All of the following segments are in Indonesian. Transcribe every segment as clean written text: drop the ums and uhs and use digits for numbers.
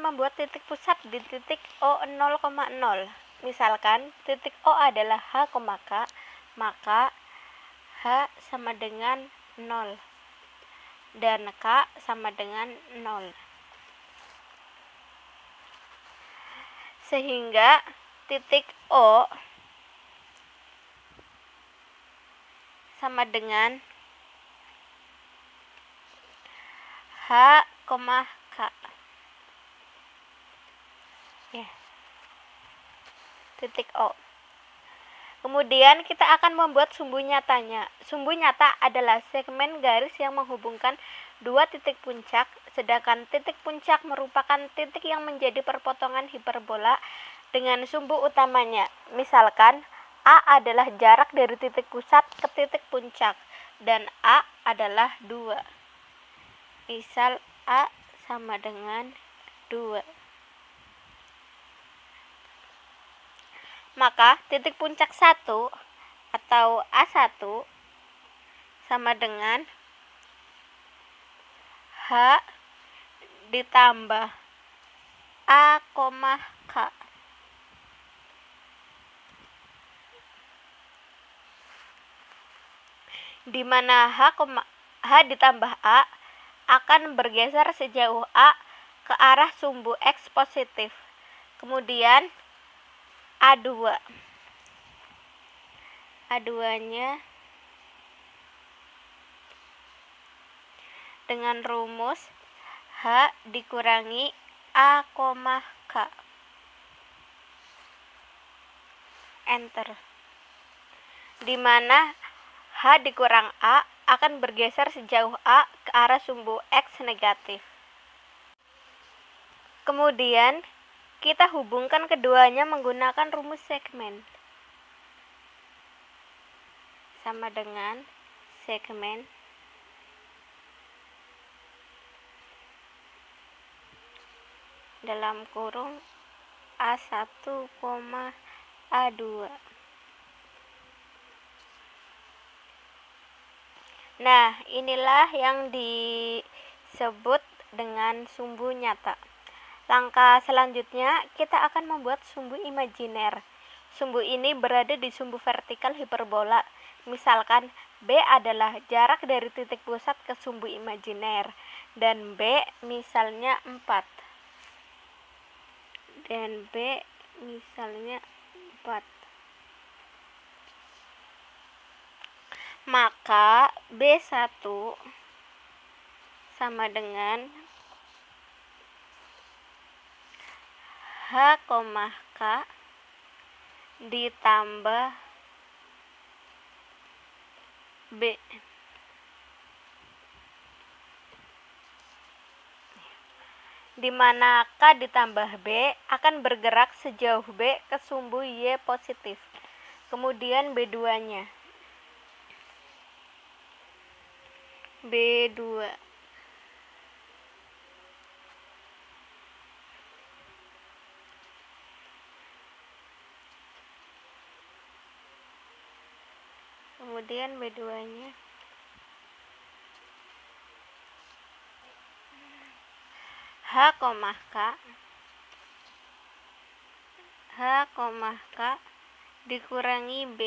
membuat titik pusat di titik O 0,0. Misalkan titik O adalah H, K, maka H sama dengan 0 dan K sama dengan 0. Sehingga titik O sama dengan H, K. Ya. Titik O. Kemudian kita akan membuat sumbu nyatanya. Sumbu nyata adalah segmen garis yang menghubungkan dua titik puncak, sedangkan titik puncak merupakan titik yang menjadi perpotongan hiperbola dengan sumbu utamanya. Misalkan A adalah jarak dari titik pusat ke titik puncak dan A adalah 2. Misal A sama dengan 2. Maka titik puncak 1 atau A1 sama dengan H ditambah A, K. Di mana H ditambah A akan bergeser sejauh A ke arah sumbu X positif. Kemudian A2. A2-nya dengan rumus H dikurangi A, K. Enter. Di mana H dikurang A akan bergeser sejauh A ke arah sumbu X negatif. Kemudian kita hubungkan keduanya menggunakan rumus segmen. Sama dengan segmen dalam kurung A1, A2. Nah, inilah yang disebut dengan sumbu nyata. Langkah selanjutnya, kita akan membuat sumbu imajiner. Sumbu ini berada di sumbu vertikal hiperbola. Misalkan B adalah jarak dari titik pusat ke sumbu imajiner, dan B misalnya 4. Dan B misalnya 4. Maka B1 sama dengan H, K ditambah B. Di mana K ditambah B akan bergerak sejauh B ke sumbu Y positif. Kemudian B2-nya. B2. Kemudian B2-nya H, K dikurangi B.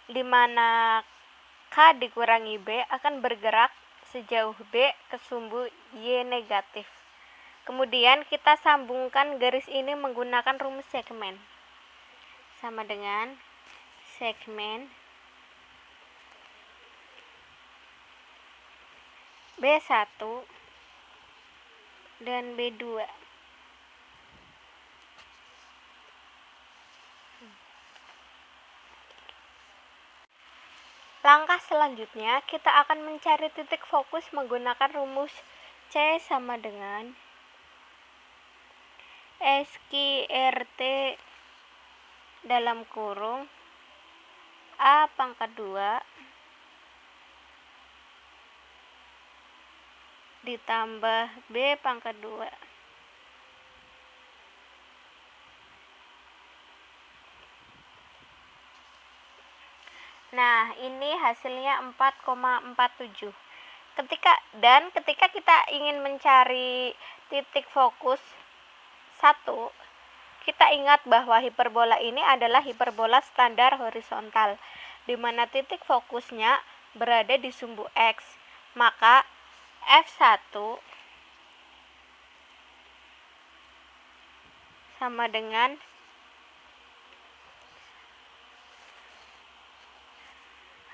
Di mana K dikurangi B akan bergerak sejauh B ke sumbu Y negatif. Kemudian kita sambungkan garis ini menggunakan rumus segmen. Sama dengan segmen B1 dan B2. Langkah selanjutnya, kita akan mencari titik fokus menggunakan rumus C sama dengan SQRT dalam kurung A pangkat 2 ditambah B pangkat 2. Nah, ini hasilnya 4,47. Ketika kita ingin mencari titik fokus satu, kita ingat bahwa hiperbola ini adalah hiperbola standar horizontal, di mana titik fokusnya berada di sumbu X. Maka F1 sama dengan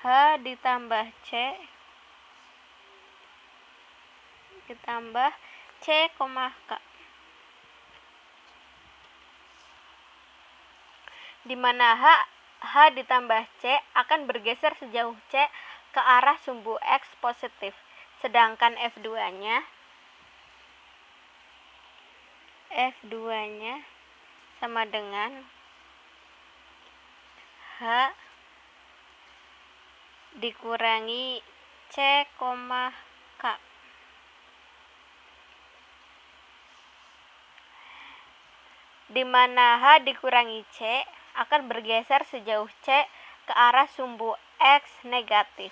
H ditambah C ditambah C, K, di mana H ditambah C akan bergeser sejauh C ke arah sumbu X positif, sedangkan F2-nya sama dengan H dikurangi C, K. Di mana H dikurangi C akan bergeser sejauh C ke arah sumbu X negatif.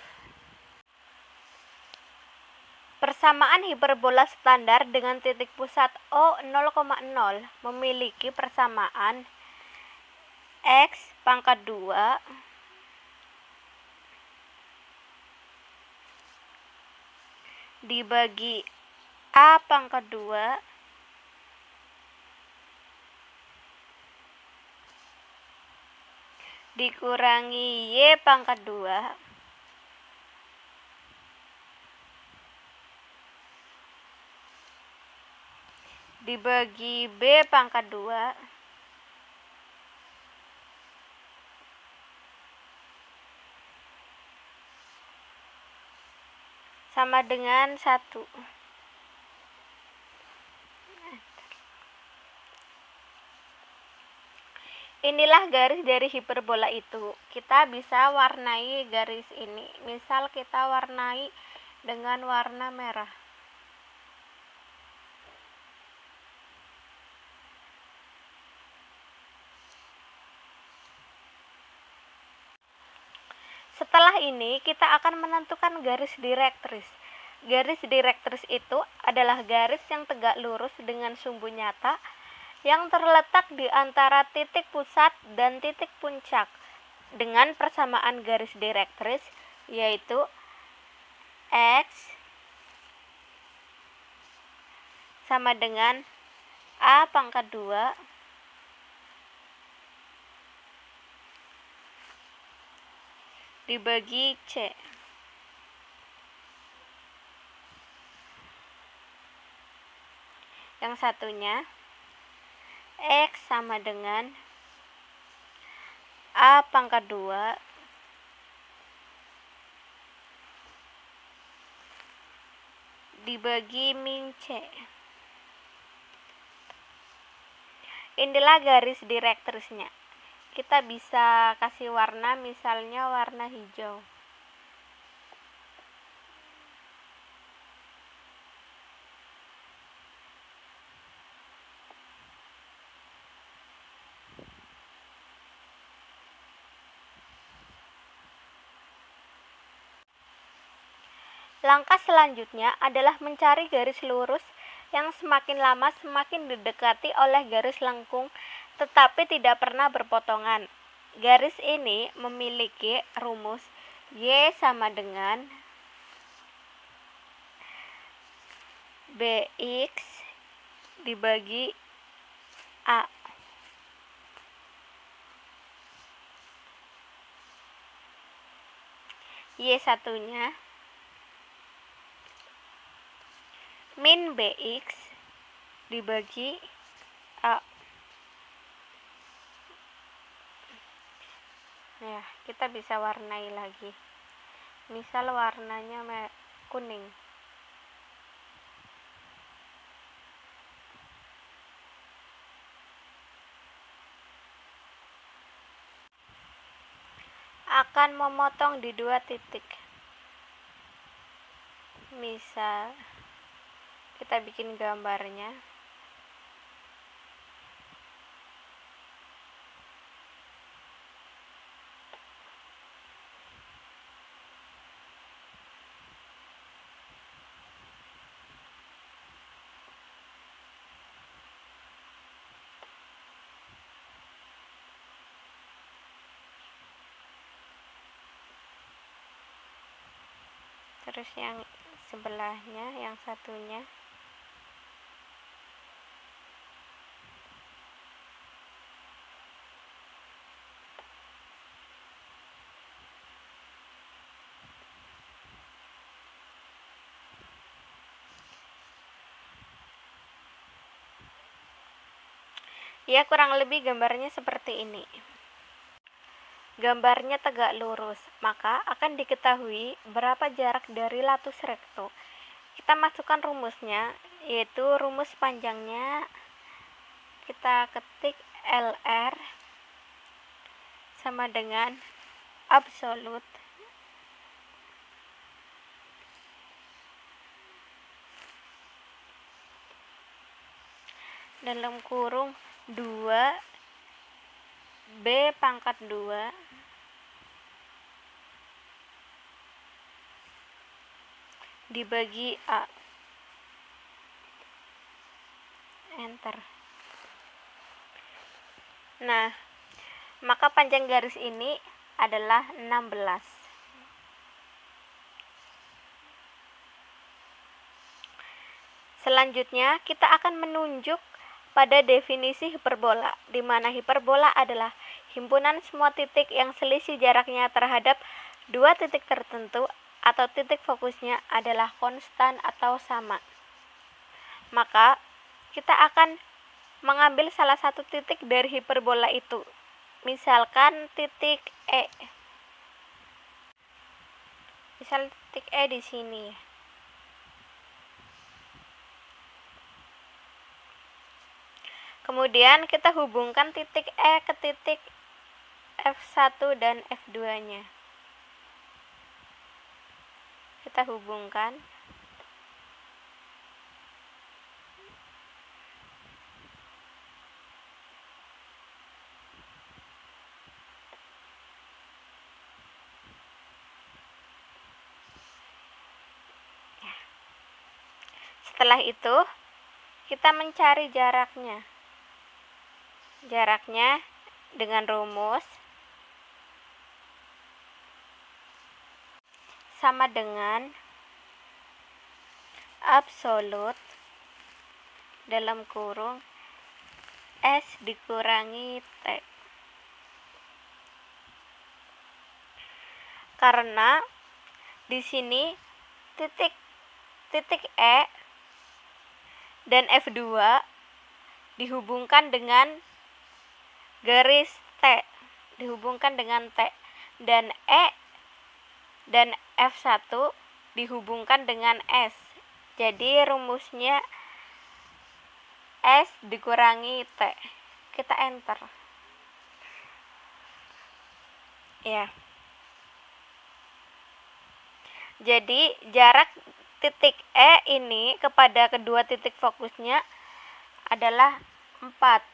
Persamaan hiperbola standar dengan titik pusat O 0,0 memiliki persamaan X pangkat 2 dibagi A pangkat 2 dikurangi Y pangkat 2 dibagi B pangkat 2 sama dengan 1. Inilah garis dari hiperbola itu. Kita bisa warnai garis ini. Misal kita warnai dengan warna merah. Setelah ini kita akan menentukan garis direktris. Garis direktris itu adalah garis yang tegak lurus dengan sumbu nyata yang terletak di antara titik pusat dan titik puncak dengan persamaan garis direktris, yaitu X sama dengan A pangkat 2 dibagi C. Yang satunya X sama dengan A pangkat 2 dibagi min C. Inilah garis direktrisnya. Kita bisa kasih warna, misalnya warna hijau. Langkah selanjutnya adalah mencari garis lurus yang semakin lama semakin didekati oleh garis lengkung tetapi tidak pernah berpotongan. Garis ini memiliki rumus Y sama dengan BX dibagi A. Y satunya min BX dibagi A. Ya, kita bisa warnai lagi. Misal warnanya kuning. Akan memotong di 2 titik. Misal kita bikin gambarnya. terus yang sebelahnya, yang satunya. Ya, kurang lebih gambarnya seperti ini. Gambarnya tegak lurus, maka akan diketahui berapa jarak dari latus recto. Kita masukkan rumusnya, yaitu rumus panjangnya kita ketik LR sama dengan absolut dalam kurung 2 B pangkat 2 dibagi A. Enter. Nah, maka panjang garis ini adalah 16. Selanjutnya, kita akan menunjuk pada definisi hiperbola, di mana hiperbola adalah himpunan semua titik yang selisih jaraknya terhadap dua titik tertentu atau titik fokusnya adalah konstan atau sama. Maka, kita akan mengambil salah satu titik dari hiperbola itu. Misalkan titik E. Misal titik E di sini. Kemudian kita hubungkan titik E ke titik F1 dan F2-nya. Kita hubungkan. Setelah itu, kita mencari jaraknya. Jaraknya dengan rumus sama dengan absolut dalam kurung S dikurangi T. Karena di sini titik E dan F2 dihubungkan dengan garis T, dihubungkan dengan T, dan E dan F1 dihubungkan dengan S. Jadi rumusnya S dikurangi T. Kita enter. Ya. Jadi jarak titik E ini kepada kedua titik fokusnya adalah 4.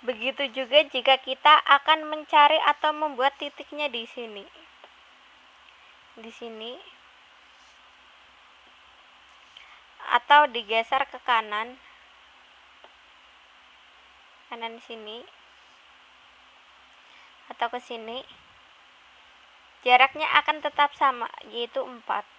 Begitu juga jika kita akan mencari atau membuat titiknya di sini. Di sini. Atau digeser ke kanan. Kanan sini. Atau ke sini. Jaraknya akan tetap sama, yaitu 4.